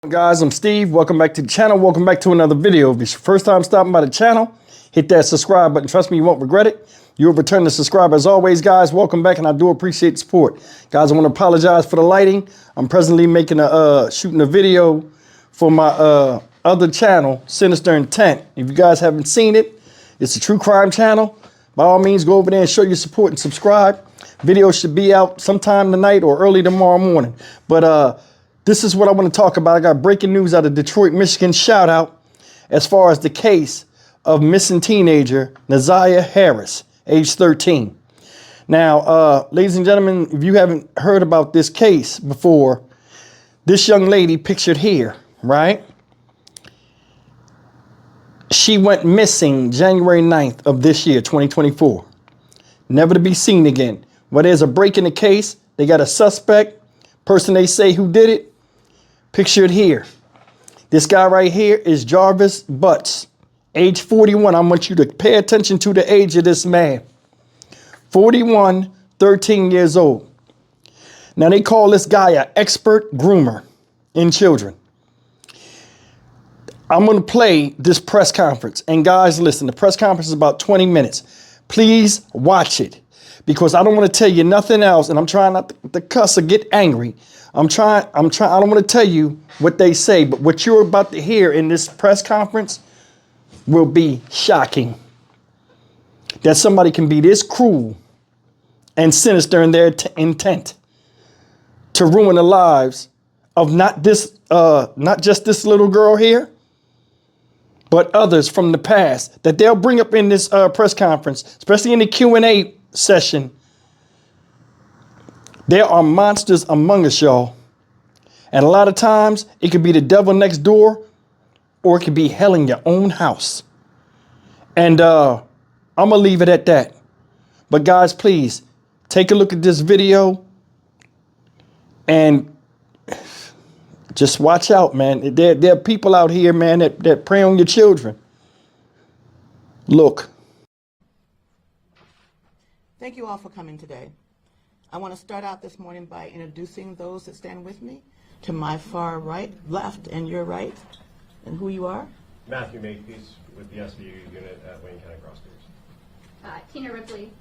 Guys, I'm Steve. Welcome back to the channel. Welcome back to another video. If it's your first time stopping by the channel, hit that subscribe button. Trust me, you won't regret it. You'll return to subscribe. As always, guys, welcome back, and I do appreciate the support. Guys, I want to apologize for the lighting. I'm presently making shooting a video for my other channel, Sinister Intent. If you guys haven't seen it, it's a true crime channel. By all means, go over there and show your support and subscribe. Video should be out sometime tonight or early tomorrow morning. But this is what I want to talk about. I got breaking news out of Detroit, Michigan. Shout out as far as the case of missing teenager Naziah Harris, age 13. Now, ladies and gentlemen, if you haven't heard about this case before, this young lady pictured here, right? She went missing January 9th of this year, 2024. Never to be seen again. Well, there's a break in the case. They got a suspect, person they say who did it. Pictured here. This guy right here is Jarvis Butts, age 41. I want you to pay attention to the age of this man. 41, 13 years old. Now they call this guy an expert groomer in children. I'm going to play this press conference. And guys, listen, the press conference is about 20 minutes. Please watch it because I don't want to tell you nothing else. And I'm trying not to cuss or get angry. I don't want to tell you what they say, but what you're about to hear in this press conference will be shocking. That somebody can be this cruel and sinister in their intent to ruin the lives of not just this little girl here, but others from the past that they'll bring up in this press conference, especially in the Q&A session. There are monsters among us, y'all. And a lot of times it could be the devil next door or it could be hell in your own house. And I'm going to leave it at that. But guys, please take a look at this video and just watch out, man. There are people out here, man, that prey on your children. Look. Thank you all for coming today. I want to start out this morning by introducing those that stand with me. To my far right, left, and your right, and who you are. Matthew Makepeace with the SVU unit at Wayne County Prosecutors. Tina Ripley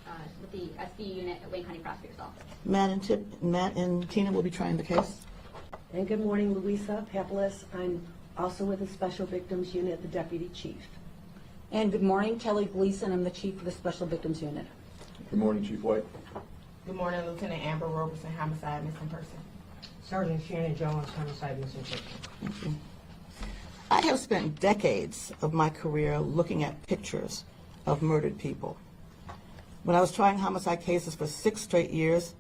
with the SVU unit at Wayne County Prosecutor's Office. Matt and Tina will be trying the case. And good morning, Louisa Papelis. I'm also with the Special Victims Unit, the Deputy Chief. And good morning, Kelly Gleason. I'm the Chief of the Special Victims Unit. Good morning, Chief White. Good morning, Lieutenant Amber Roberson, Homicide Missing Person. Sergeant Shannon Jones, Homicide Missing Person. Thank you. I have spent decades of my career looking at pictures of murdered people. When I was trying homicide cases for 6 straight years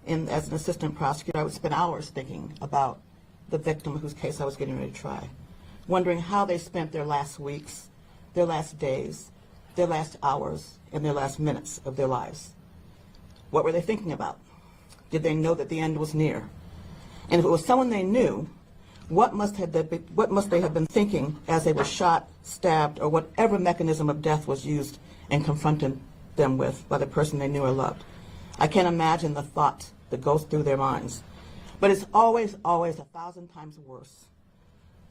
as an assistant prosecutor, I would spend hours thinking about the victim whose case I was getting ready to try, wondering how they spent their last weeks, their last days, their last hours, and their last minutes of their lives. What were they thinking about? Did they know that the end was near? And if it was someone they knew, what must they have been thinking as they were shot, stabbed, or whatever mechanism of death was used and confronted them with by the person they knew or loved? I can't imagine the thought that goes through their minds. But it's always, always 1,000 times worse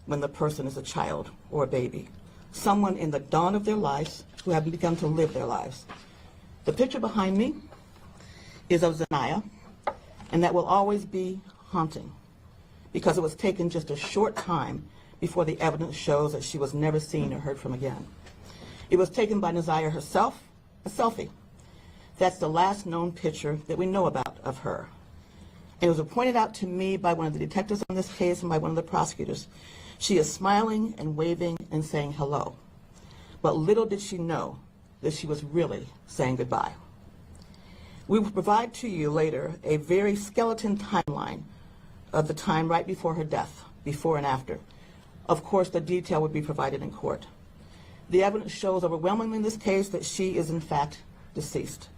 when the person is a child or a baby, someone in the dawn of their lives who have begun to live their lives. The picture behind me is of Zanaya, and that will always be haunting because it was taken just a short time before the evidence shows that she was never seen or heard from again. It was taken by Naziah herself, a selfie. That's the last known picture that we know about of her. And it was pointed out to me by one of the detectives on this case and by one of the prosecutors. She is smiling and waving and saying hello. But little did she know that she was really saying goodbye. We will provide to you later a very skeleton timeline of the time right before her death, before and after. Of course, the detail would be provided in court. The evidence shows overwhelmingly in this case that she is in fact deceased.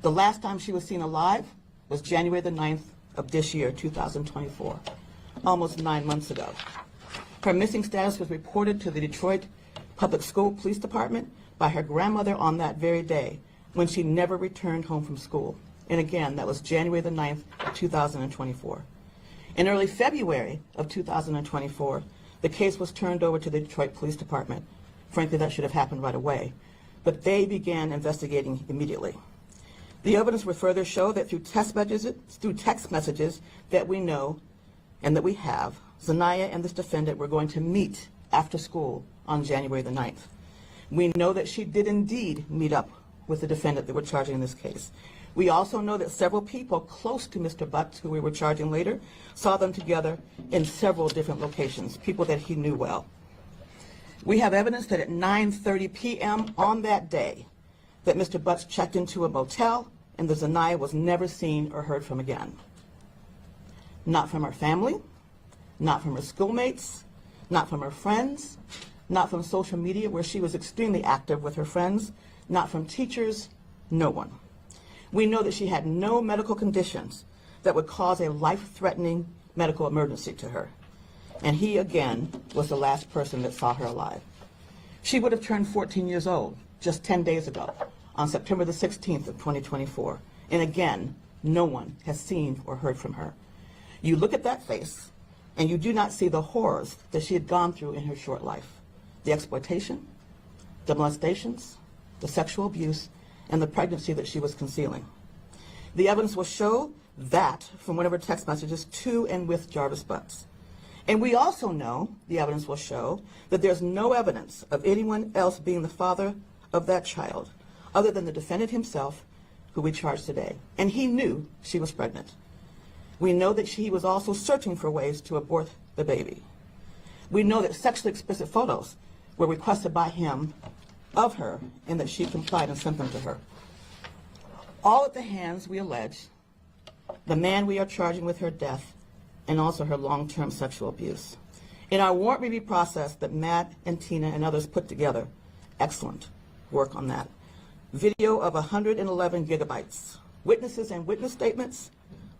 The last time she was seen alive was January the 9th of this year, 2024, almost 9 months ago. Her missing status was reported to the Detroit Public School Police Department by her grandmother on that very day, when she never returned home from school. And again, that was January the 9th of 2024. In early February of 2024, the case was turned over to the Detroit Police Department. Frankly, that should have happened right away, but they began investigating immediately. The evidence would further show that through text messages that we know and that we have, Zanaya and this defendant were going to meet after school on January the 9th. We know that she did indeed meet up with the defendant that we're charging in this case. We also know that several people close to Mr. Butts, who we were charging later, saw them together in several different locations, people that he knew well. We have evidence that at 9:30 p.m. on that day, that Mr. Butts checked into a motel and that Zanaya was never seen or heard from again. Not from her family, not from her schoolmates, not from her friends, not from social media where she was extremely active with her friends, not from teachers, no one. We know that she had no medical conditions that would cause a life-threatening medical emergency to her. And he, again, was the last person that saw her alive. She would have turned 14 years old just 10 days ago, on September the 16th of 2024. And again, no one has seen or heard from her. You look at that face, and you do not see the horrors that she had gone through in her short life. The exploitation, the molestations, the sexual abuse, and the pregnancy that she was concealing. The evidence will show that from one of her text messages to and with Jarvis Butts. And we also know, the evidence will show, that there's no evidence of anyone else being the father of that child, other than the defendant himself, who we charge today. And he knew she was pregnant. We know that he was also searching for ways to abort the baby. We know that sexually explicit photos were requested by him of her, and that she complied and sent them to her. All at the hands, we allege, the man we are charging with her death and also her long-term sexual abuse. In our warrant review process that Matt and Tina and others put together, excellent work on that. Video of 111 gigabytes, witnesses and witness statements,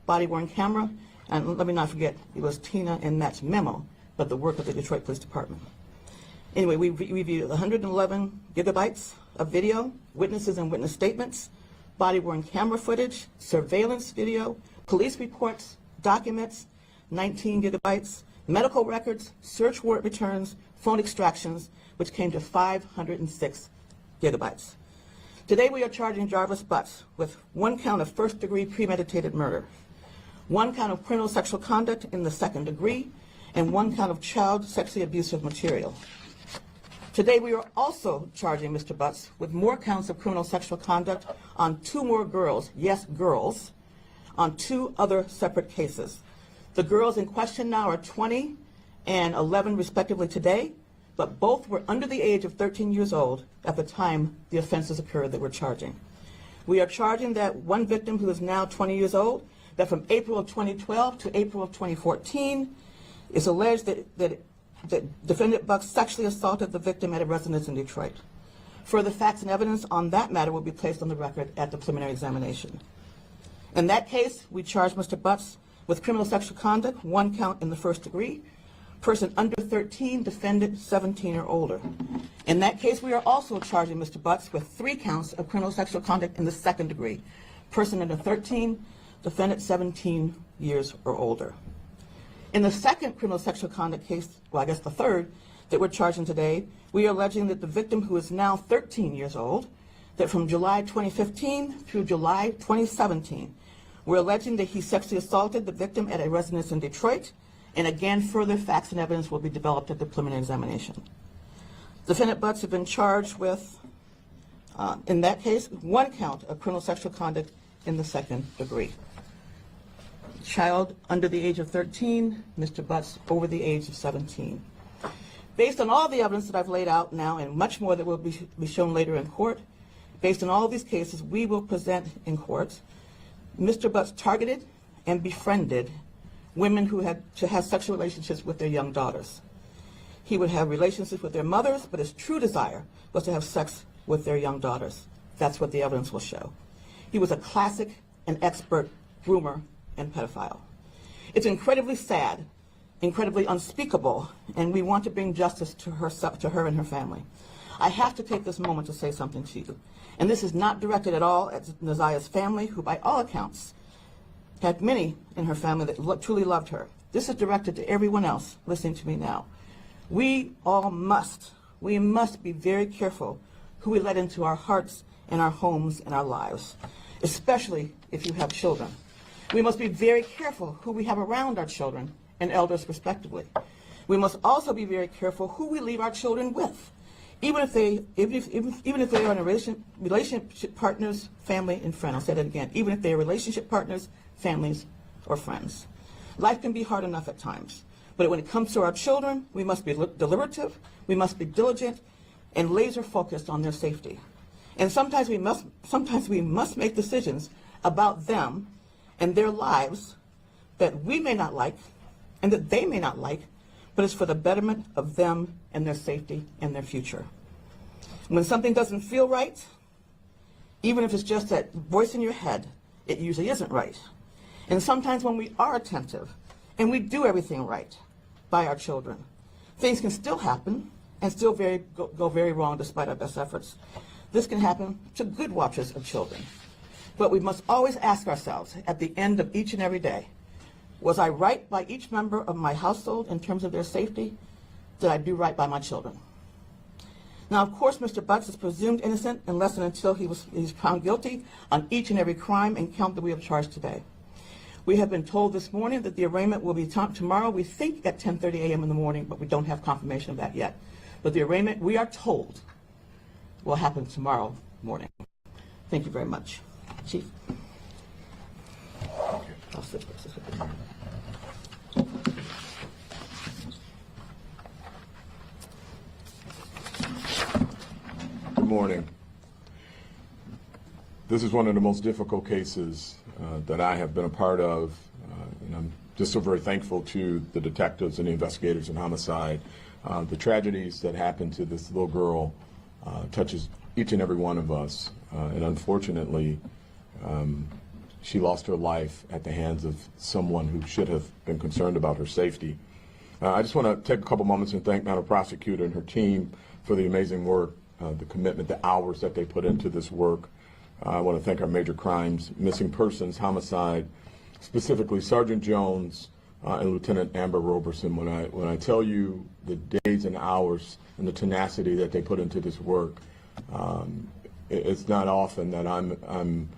body-worn camera, and let me not forget, it was Tina and Matt's memo, but the work of the Detroit Police Department. Anyway, we reviewed 111 gigabytes of video, witnesses and witness statements, body-worn camera footage, surveillance video, police reports, documents, 19 gigabytes, medical records, search warrant returns, phone extractions, which came to 506 gigabytes. Today we are charging Jarvis Butts with 1 count of first-degree premeditated murder, 1 count of criminal sexual conduct in the second degree, and 1 count of child sexually abusive material. Today we are also charging Mr. Butts with more counts of criminal sexual conduct on 2 more girls, yes, girls, on 2 other separate cases. The girls in question now are 20 and 11 respectively today, but both were under the age of 13 years old at the time the offenses occurred that we're charging. We are charging that one victim who is now 20 years old, that from April of 2012 to April of 2014, is alleged that defendant Bucks sexually assaulted the victim at a residence in Detroit. Further facts and evidence on that matter will be placed on the record at the preliminary examination. In that case, we charge Mr. Butts with criminal sexual conduct, 1 count in the first degree, person under 13, defendant 17 or older. In that case, we are also charging Mr. Butts with 3 counts of criminal sexual conduct in the second degree, person under 13, defendant 17 years or older. In the second criminal sexual conduct case, well, I guess the third, that we're charging today, we are alleging that the victim, who is now 13 years old, that from July 2015 through July 2017, we're alleging that he sexually assaulted the victim at a residence in Detroit, and again, further facts and evidence will be developed at the preliminary examination. Defendant Butts have been charged with, in that case, 1 count of criminal sexual conduct in the second degree. Child under the age of 13, Mr. Butts over the age of 17. Based on all the evidence that I've laid out now, and much more that will be shown later in court, based on all these cases we will present in court, Mr. Butts targeted and befriended women who had to have sexual relationships with their young daughters. He would have relationships with their mothers, but his true desire was to have sex with their young daughters. That's what the evidence will show. He was a classic and expert groomer and pedophile. It's incredibly sad, incredibly unspeakable, and we want to bring justice to her and her family. I have to take this moment to say something to you, and this is not directed at all at Nazia's family, who by all accounts had many in her family that truly loved her. this is directed to everyone else listening to me now. We must be very careful who we let into our hearts and our homes and our lives, especially if you have children. We must be very careful who we have around our children and elders respectively. We must also be very careful who we leave our children with, even if they are in a relationship partners, family, and friends. I'll say that again. Even if they are relationship partners, families, or friends. Life can be hard enough at times, but when it comes to our children, we must be deliberative, we must be diligent, and laser focused on their safety. And sometimes we must make decisions about them and their lives that we may not like and that they may not like, but it's for the betterment of them and their safety and their future. When something doesn't feel right, even if it's just that voice in your head, it usually isn't right. And sometimes when we are attentive and we do everything right by our children, things can still happen and still go very wrong despite our best efforts. This can happen to good watchers of children. But we must always ask ourselves at the end of each and every day, was I right by each member of my household in terms of their safety? Did I do right by my children? Now, of course, Mr. Butts is presumed innocent unless and until he's found guilty on each and every crime and count that we have charged today. We have been told this morning that the arraignment will be tomorrow, we think at 10:30 a.m. in the morning, but we don't have confirmation of that yet. But the arraignment, we are told, will happen tomorrow morning. Thank you very much. Chief. I'll sit this. Good morning. This is one of the most difficult cases that I have been a part of, and I'm just so very thankful to the detectives and the investigators in homicide. The tragedies that happened to this little girl touches each and every one of us, and unfortunately, she lost her life at the hands of someone who should have been concerned about her safety. I just want to take a couple moments and thank Madam Prosecutor and her team for the amazing work, the commitment, the hours that they put into this work. I want to thank our major crimes, missing persons, homicide, specifically Sergeant Jones and Lieutenant Amber Roberson. When I tell you the days and hours and the tenacity that they put into this work, it's not often that I'm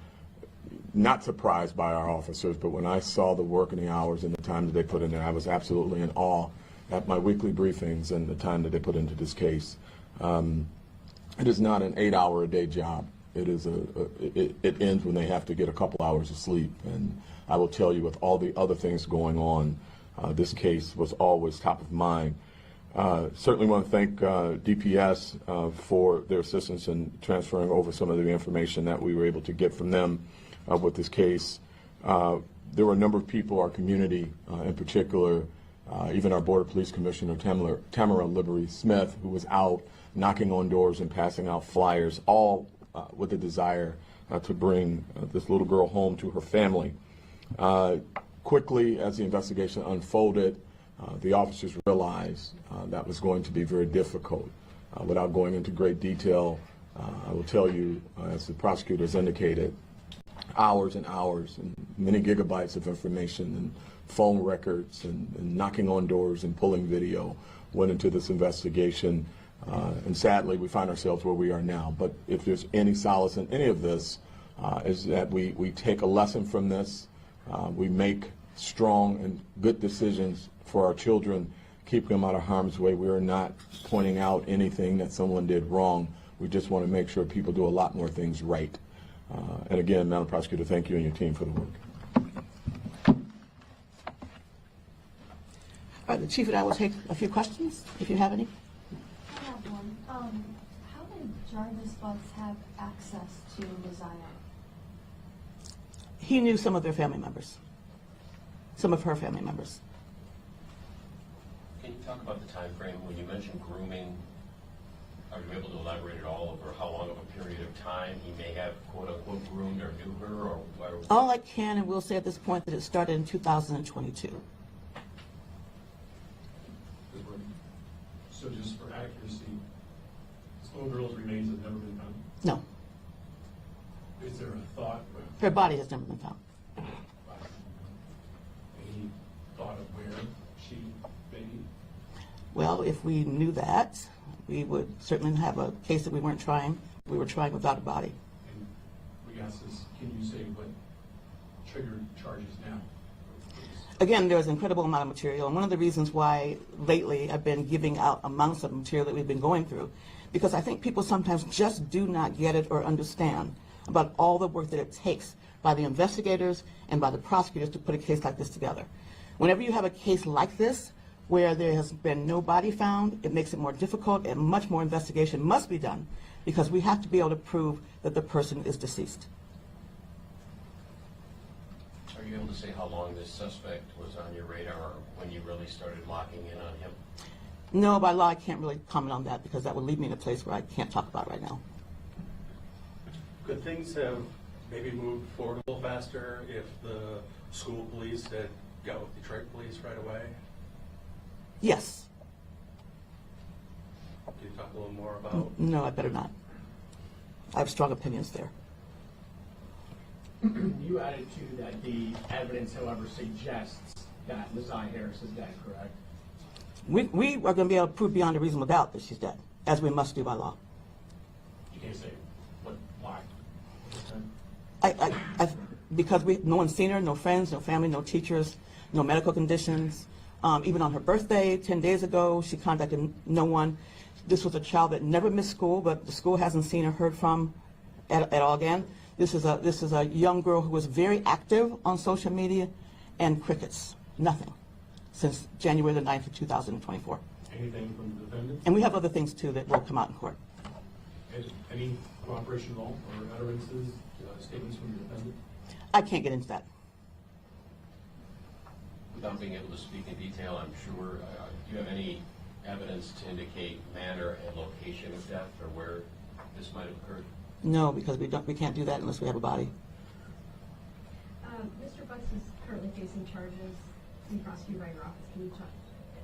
not surprised by our officers, but when I saw the work and the hours and the time that they put in there, I was absolutely in awe at my weekly briefings and the time that they put into this case. It is not an 8-hour-a-day job. It is it ends when they have to get a couple hours of sleep. And I will tell you, with all the other things going on, this case was always top of mind. Certainly want to thank DPS for their assistance in transferring over some of the information that we were able to get from them with this case. There were a number of people, our community in particular, even our Border Police Commissioner, Tamara Liberty Smith, who was out knocking on doors and passing out flyers, all with the desire to bring this little girl home to her family. Quickly, as the investigation unfolded, the officers realized that was going to be very difficult. Without going into great detail, I will tell you, as the prosecutors indicated, hours and hours and many gigabytes of information and phone records and knocking on doors and pulling video went into this investigation. And sadly, we find ourselves where we are now. But if there's any solace in any of this, is that we take a lesson from this. We make strong and good decisions for our children, keep them out of harm's way. We are not pointing out anything that someone did wrong. We just want to make sure people do a lot more things right. And again, Madam Prosecutor, thank you and your team for the work. All right, the Chief and I will take a few questions, if you have any. I have one. How did Jarvis Butts have access to Messiah? He knew some of their family members, some of her family members. Can you talk about the time frame when you mentioned grooming? Are you able to elaborate at all over how long of a period of time he may have quote unquote groomed or knew her? Or all I can and will say at this point that it started in 2022. So just for accuracy, this little girl's remains have never been found? No. Is there a thought? Her body has never been found. Any thought of where hair, she, maybe? Well, if we knew that, we would certainly have a case that we weren't trying. We were trying without a body. And we asked this, can you say what triggered charges now? Again, there's an incredible amount of material, and one of the reasons why lately I've been giving out amounts of material that we've been going through, because I think people sometimes just do not get it or understand about all the work that it takes by the investigators and by the prosecutors to put a case like this together. Whenever you have a case like this, where there has been no body found, it makes it more difficult, and much more investigation must be done, because we have to be able to prove that the person is deceased. Are you able to say how long this suspect was on your radar, or when you really started locking in on him? No, by law I can't really comment on that, because that would leave me in a place where I can't talk about it right now. Could things have maybe moved forward a little faster if the school police had got with Detroit police right away? Yes. Can you talk a little more about? No, I better not. I have strong opinions there. You added to that the evidence, however, suggests that Lazai Harris is dead, correct? We are going to be able to prove beyond a reasonable doubt that she's dead, as we must do by law. You can't say why. Because no one's seen her, no friends, no family, no teachers, no medical conditions. Even on her birthday, 10 days ago, she contacted no one. This was a child that never missed school, but the school hasn't seen or heard from at all again. This is a young girl who was very active on social media, and crickets, nothing, since January the 9th of 2024. Anything from the defendant? And we have other things too that will come out in court. Any cooperation at all, or utterances, statements from the defendant? I can't get into that. Without being able to speak in detail, I'm sure, do you have any evidence to indicate manner and location of death, or where this might have occurred? No, because we can't do that unless we have a body. Mr. Butts is currently facing charges in prosecutor by your office. Can you talk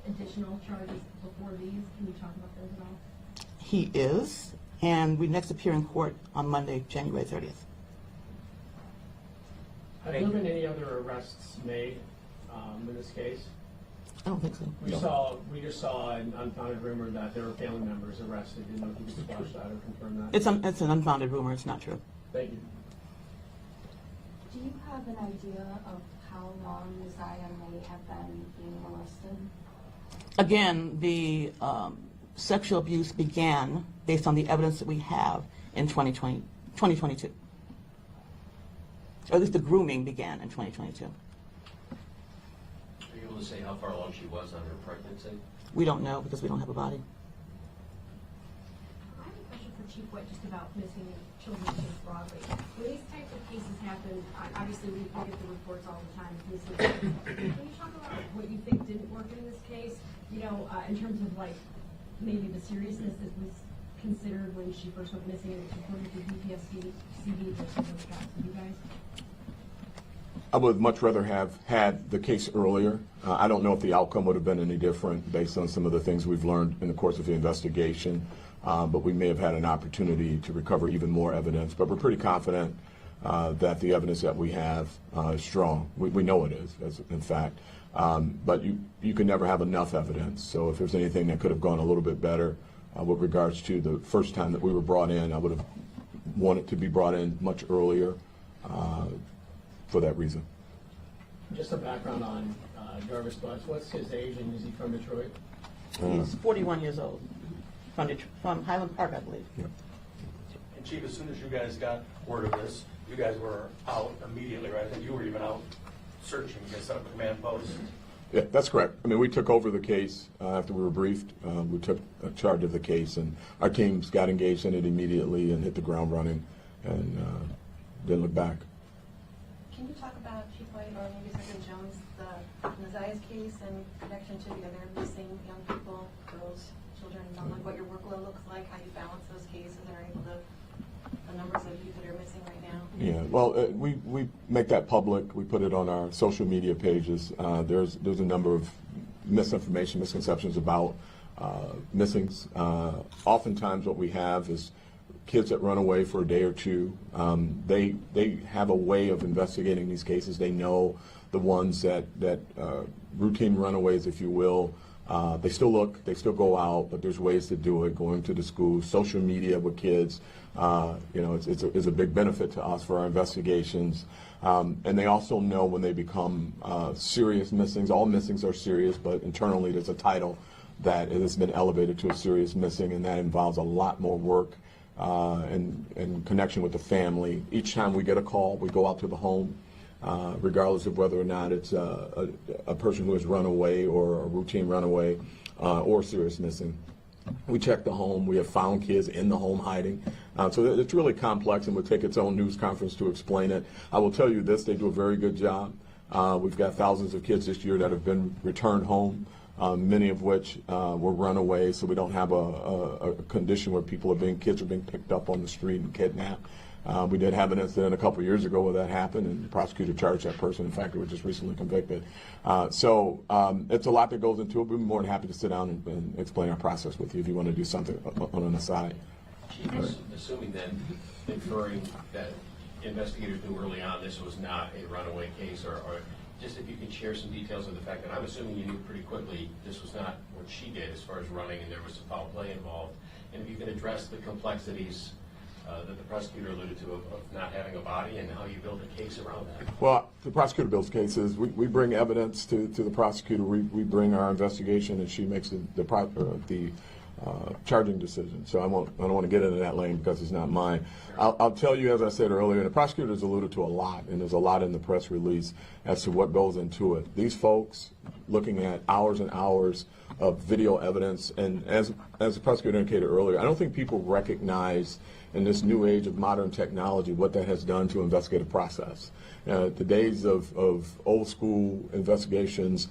additional charges before these? Can you talk about those at all? He is, and we next appear in court on Monday, January 30th. Have there been any other arrests made in this case? I don't think so. We just saw an unfounded rumor that there were family members arrested. Didn't know if you could squash that or confirm that. It's an unfounded rumor. It's not true. Thank you. Do you have an idea of how long Messiah may have been being molested? Again, the sexual abuse began based on the evidence that we have in 2022. Or at least the grooming began in 2022. Are you able to say how far along she was on her pregnancy? We don't know because we don't have a body. I have a question for Chief White just about missing children just broadly. When these types of cases happen, obviously we get the reports all the time. Can you talk about what you think didn't work in this case? You know, in terms of like maybe the seriousness that was considered when she first went missing and according to BPSC, CV versus other jobs. You guys? I would much rather have had the case earlier. I don't know if the outcome would have been any different based on some of the things we've learned in the course of the investigation, but we may have had an opportunity to recover even more evidence. But we're pretty confident that the evidence that we have is strong. We know it is, in fact. But you can never have enough evidence. So if there's anything that could have gone a little bit better with regards to the first time that we were brought in, I would have wanted to be brought in much earlier for that reason. Just a background on Jarvis Butts. What's his age, and is he from Detroit? He's 41 years old, from Highland Park, I believe. Yeah. And Chief, as soon as you guys got word of this, you guys were out immediately, right? I think you were even out searching. You guys set up a command post. Yeah, that's correct. I mean, we took over the case after we were briefed. We took charge of the case, and our teams got engaged in it immediately and hit the ground running and didn't look back. Can you talk about, Chief White, or maybe Sergeant Jones, the Nazia's case in connection to the other missing young people, girls, children, like what your workload looks like, how you balance those cases, and are able to, the numbers of youth that are missing right now? Yeah, well, we make that public. We put it on our social media pages. There's a number of misinformation, misconceptions about missings. Oftentimes what we have is kids that run away for a day or two. They have a way of investigating these cases. They know the ones that routine runaways, if you will. They still look, they still go out, but there's ways to do it, going to the school, social media with kids. It's a big benefit to us for our investigations. And they also know when they become serious missings. All missings are serious, but internally there's a title that it has been elevated to a serious missing, and that involves a lot more work and connection with the family. Each time we get a call, we go out to the home, regardless of whether or not it's a person who has run away or a routine runaway or serious missing. We check the home. We have found kids in the home hiding. So it's really complex, and we'll take its own news conference to explain it. I will tell you this, they do a very good job. We've got thousands of kids this year that have been returned home, many of which were runaways, so we don't have a condition where kids are being picked up on the street and kidnapped. We did have an incident a couple years ago where that happened, and the prosecutor charged that person. In fact, they were just recently convicted. So it's a lot that goes into it. We'd be more than happy to sit down and explain our process with you if you want to do something on an aside. Chief, assuming then, inferring that investigators knew early on this was not a runaway case, or just if you could share some details of the fact that I'm assuming you knew pretty quickly this was not what she did as far as running, and there was some foul play involved. And if you can address the complexities that the prosecutor alluded to of not having a body and how you build a case around that. Well, the prosecutor builds cases. We bring evidence to the prosecutor. We bring our investigation, and she makes the charging decision. So I don't want to get into that lane because it's not mine. I'll tell you, as I said earlier, the prosecutor has alluded to a lot, and there's a lot in the press release as to what goes into it. These folks looking at hours and hours of video evidence, and as the prosecutor indicated earlier, I don't think people recognize in this new age of modern technology what that has done to investigative process. The days of old school investigations,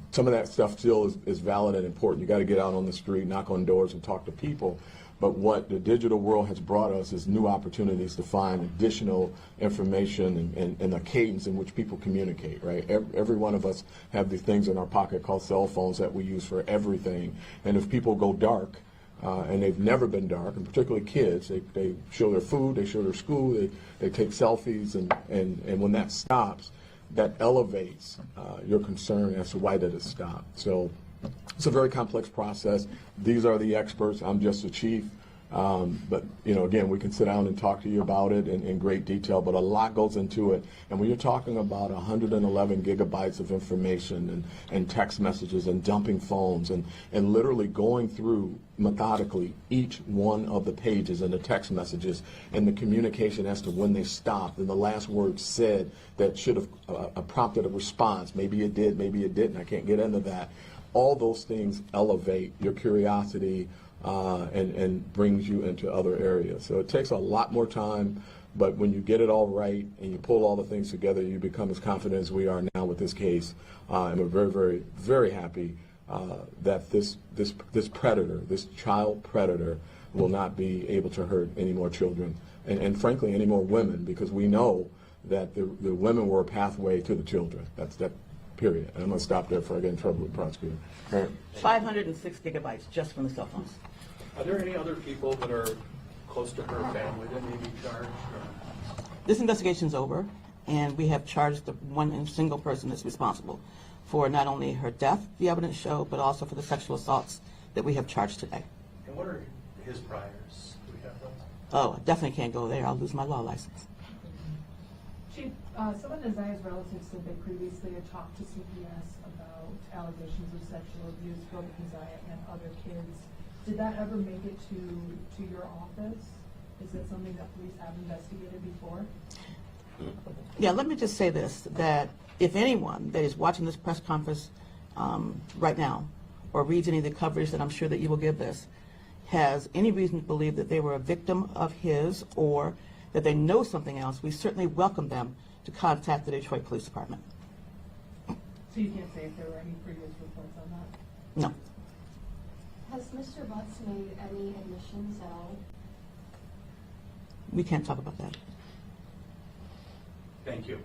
some of that stuff still is valid and important. You got to get out on the street, knock on doors, and talk to people. But what the digital world has brought us is new opportunities to find additional information and a cadence in which people communicate, right? Every one of us have these things in our pocket called cell phones that we use for everything. And if people go dark, and they've never been dark, and particularly kids, they show their food, they show their school, they take selfies, and when that stops, that elevates your concern as to why did it stop. So it's a very complex process. These are the experts. I'm just the chief. But, again, we can sit down and talk to you about it in great detail, but a lot goes into it. And when you're talking about 111 gigabytes of information and text messages and dumping phones and literally going through methodically each one of the pages and the text messages and the communication as to when they stopped and the last word said that should have prompted a response. Maybe it did, maybe it didn't. I can't get into that. All those things elevate your curiosity and brings you into other areas. So it takes a lot more time, but when you get it all right and you pull all the things together, you become as confident as we are now with this case. And we're very, very, very happy that this predator, this child predator, will not be able to hurt any more children and frankly, any more women, because we know that the women were a pathway to the children. That's that. Period. And I'm going to stop there before I get in trouble with the prosecutor. All right. 506 gigabytes just from the cell phones. Are there any other people that are close to her family that may be charged? This investigation's over, and we have charged the one single person that's responsible for not only her death, the evidence show, but also for the sexual assaults that we have charged today. And what are his priors? Do we have those? Oh, I definitely can't go there. I'll lose my law license. Chief, some of Naziah's relatives said they previously had talked to CPS about allegations of sexual abuse from Naziah and other kids. Did that ever make it to your office? Is it something that police have investigated before? Yeah, let me just say this, that if anyone that is watching this press conference right now or reads any of the coverage that I'm sure that you will give this, has any reason to believe that they were a victim of his or that they know something else, we certainly welcome them to contact the Detroit Police Department. So you can't say if there were any previous reports on that? No. Has Mr. Butts made any admissions at all? We can't talk about that. Thank you.